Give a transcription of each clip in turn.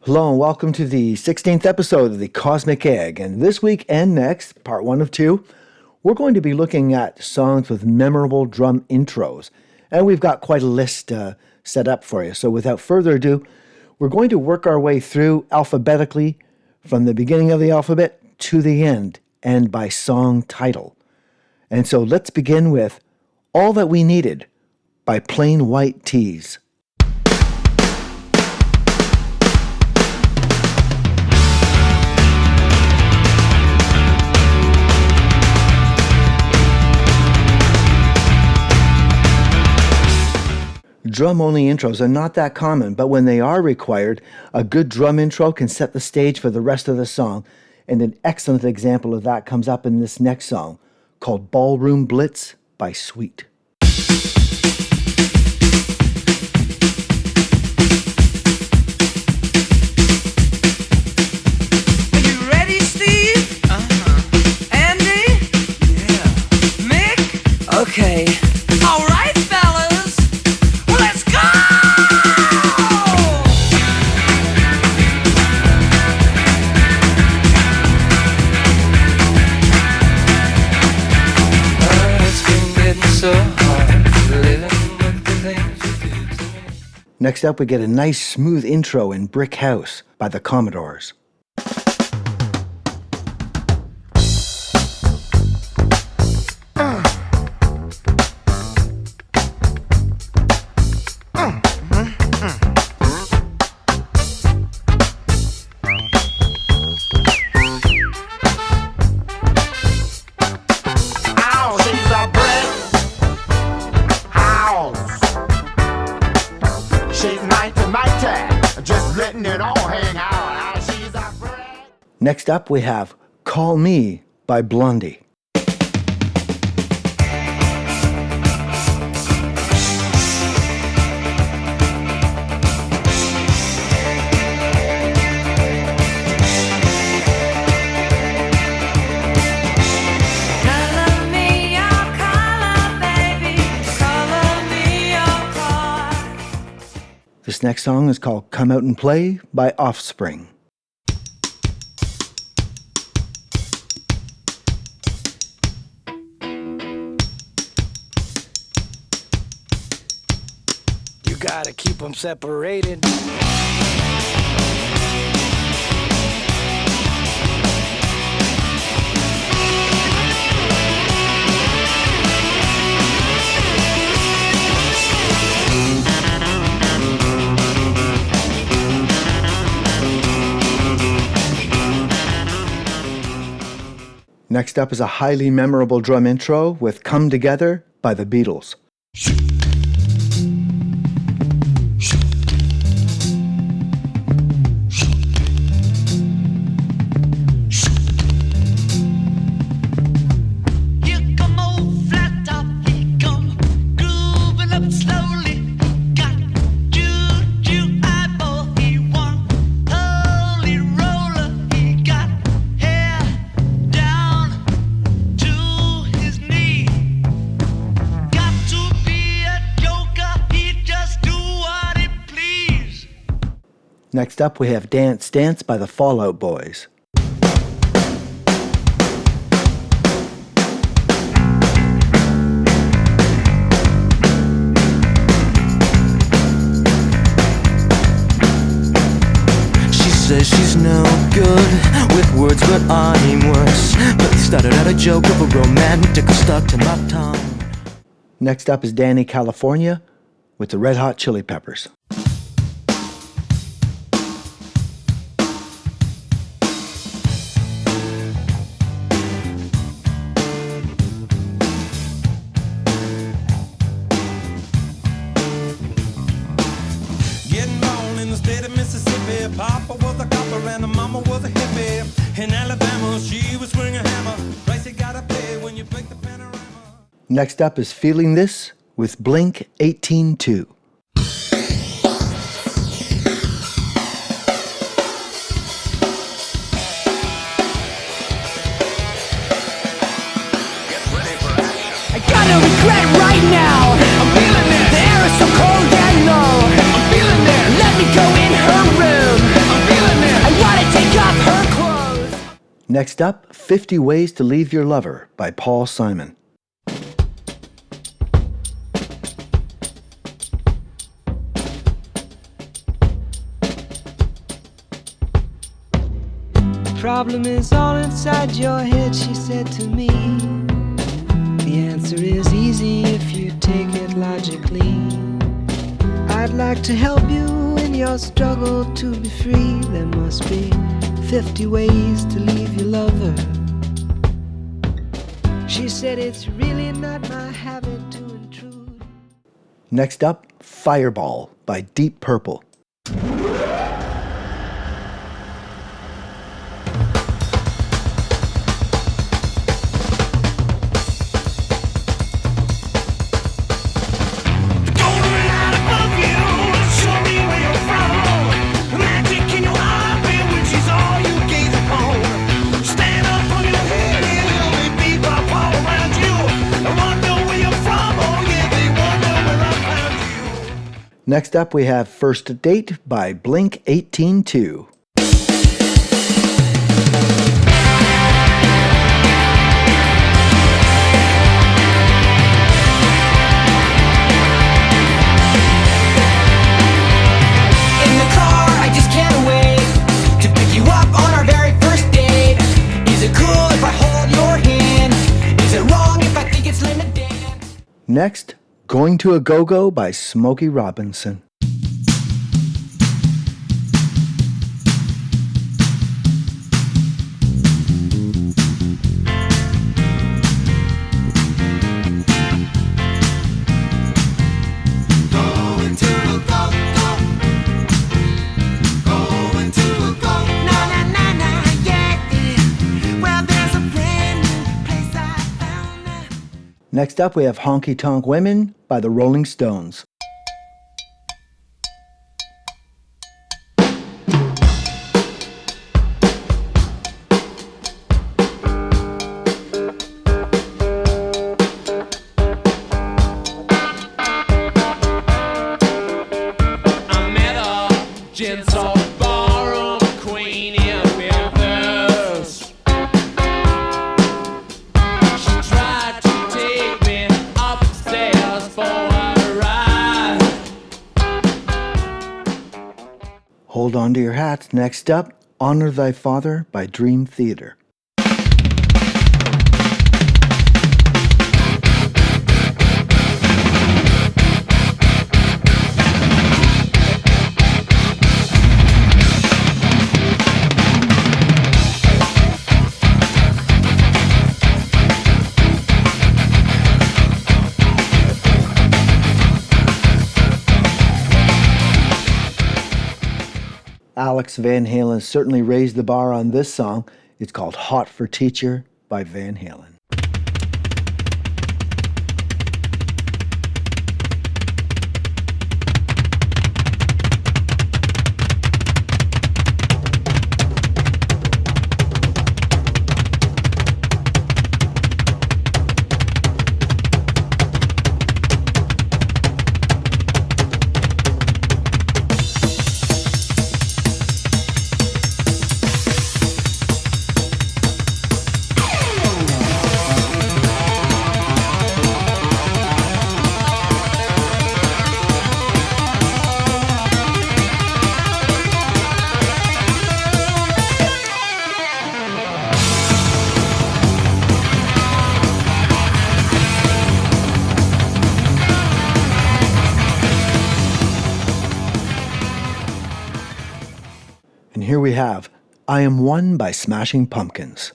Hello and welcome to the 16th episode of the Cosmic Egg. And this week and next, part 1 of 2, we're going to be looking at songs with memorable drum intros. And we've got quite a list set up for you. So without further ado, we're going to work our way through alphabetically from the beginning of the alphabet to the end and by song title. And so let's begin with All That We Needed by Plain White T's. Drum-only intros are not that common, but when they are required, a good drum intro can set the stage for the rest of the song, and an excellent example of that comes up in this next song, called Ballroom Blitz by Sweet. Are you ready, Steve? Uh-huh. Andy? Yeah. Mick? Okay. All right, fellas. Let's go! It's been getting so hard living with the things you do to me. Next up, we get a nice smooth intro in Brick House by the Commodores. Next up, we have Call Me by Blondie. This next song is called Come Out and Play by Offspring. You gotta keep them separated. Next up is a highly memorable drum intro with Come Together by the Beatles. Next up, we have Dance Dance by the Fall Out Boys. She says she's no good with words, but I'm worse. But they started out a joke of a romantic stuck to my tongue. Next up is Dani, California with the Red Hot Chili Peppers. Papa was a copper and the mama was a hippie. In Alabama, she was swinging a hammer. Price you gotta pay when you break the panorama. Next up is Feeling This with Blink 182. I gotta regret right now. I'm feeling this. The air is so cold and low. I'm feeling this. Let me go in her room. I'm feeling Next up, 50 Ways to Leave Your Lover by Paul Simon. Problem is all inside your head, she said to me. The answer is easy if you take it logically. I'd like to help you in your struggle to be free. There must be 50 ways to leave your lover. She said it's really not my habit to intrude. Next up, Fireball by Deep Purple. Next up, we have First Date by Blink 182. Next, Going to a Go-Go by Smokey Robinson. Next up, we have Honky Tonk Women by the Rolling Stones. I met a gents on Ballroom, queen in Memphis. She tried to take me upstairs for a ride. Hold on to your hats. Next up, Honor Thy Father by Dream Theater. Alex Van Halen certainly raised the bar on this song. It's called Hot for Teacher by Van Halen. And here we have I Am One by Smashing Pumpkins.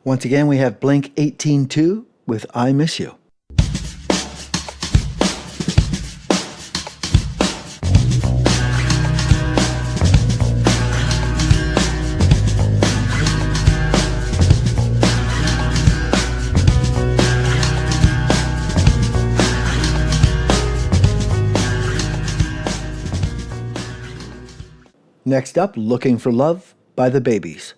Once again, we have Blink 182 with I Miss You. Next up, Looking for Love by the Babies.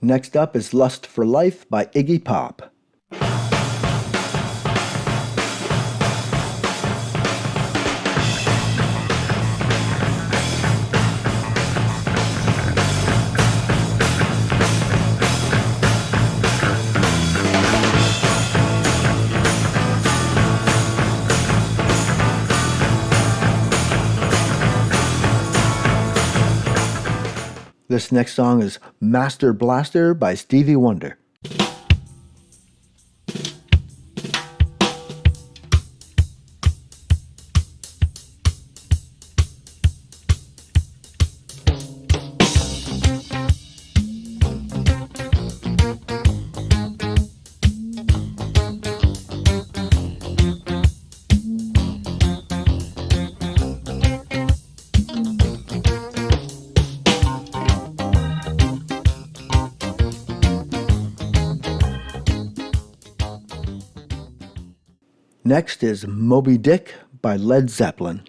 Next up is Lust for Life by Iggy Pop. This next song is Master Blaster by Stevie Wonder. Next is Moby Dick by Led Zeppelin.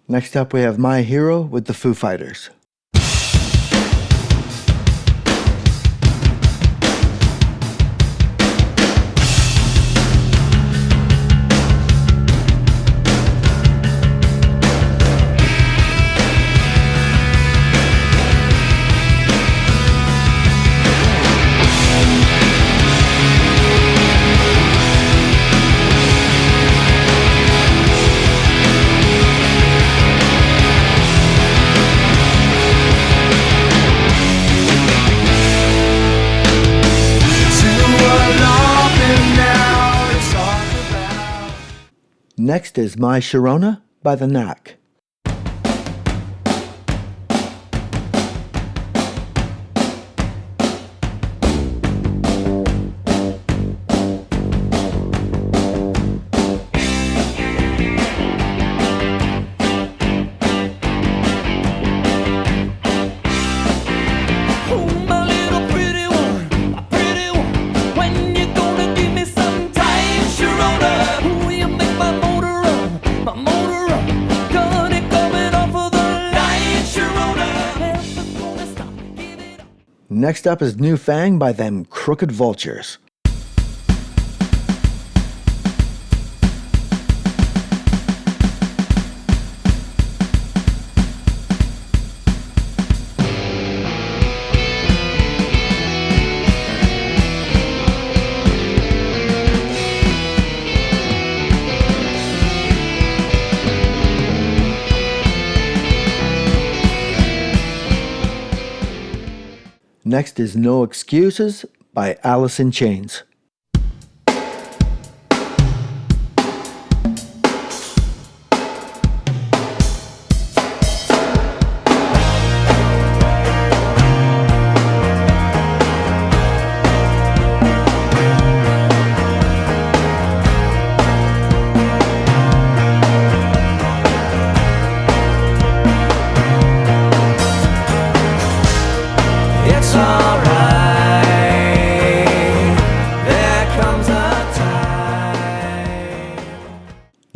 Next up, we have My Hero with the Foo Fighters. Next is My Sharona by the Knack. Next up is New Fang by them Crooked Vultures. Next is No Excuses by Alice in Chains.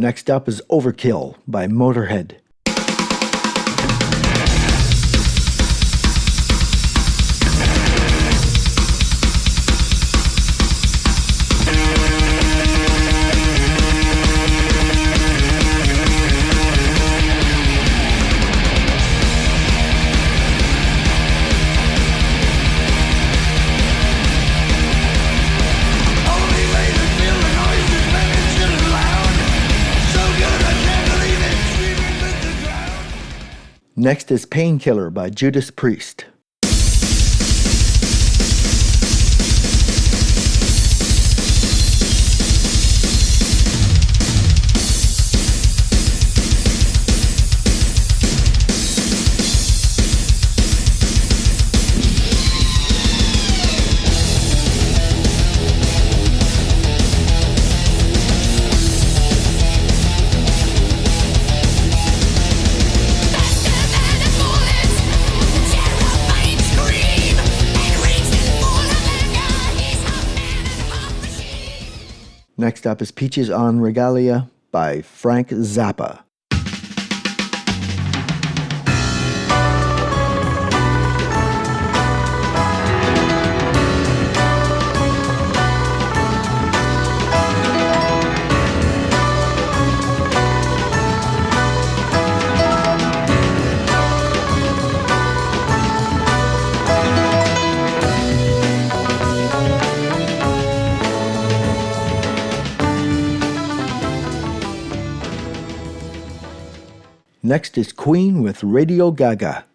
Next up is Overkill by Motorhead. Next is Painkiller by Judas Priest. Next up is Peaches on Regalia by Frank Zappa. Next is Queen with Radio Gaga.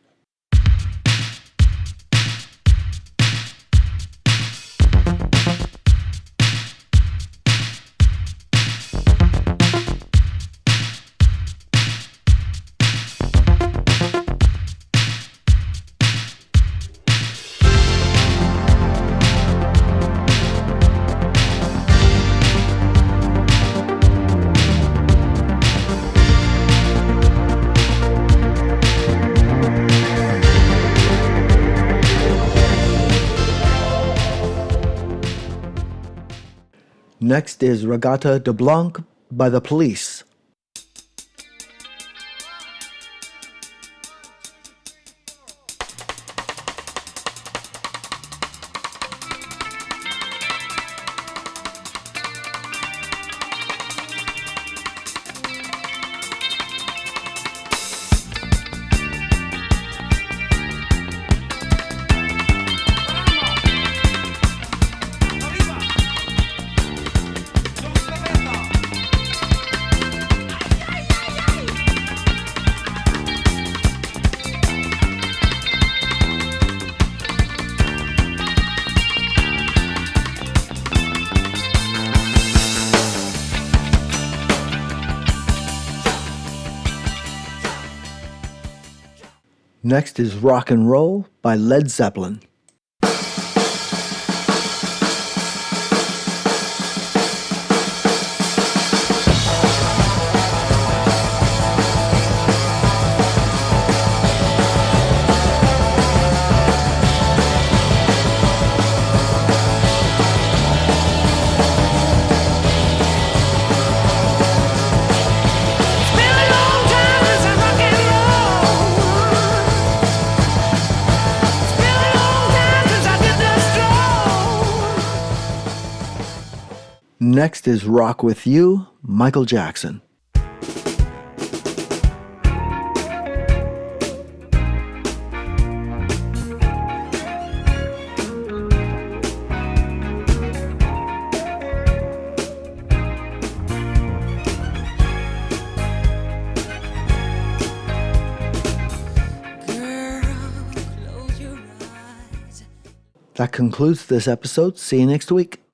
Next is Regatta de Blanc by The Police. Next is Rock and Roll by Led Zeppelin. Next is Rock With You, Michael Jackson. That concludes this episode. See you next week.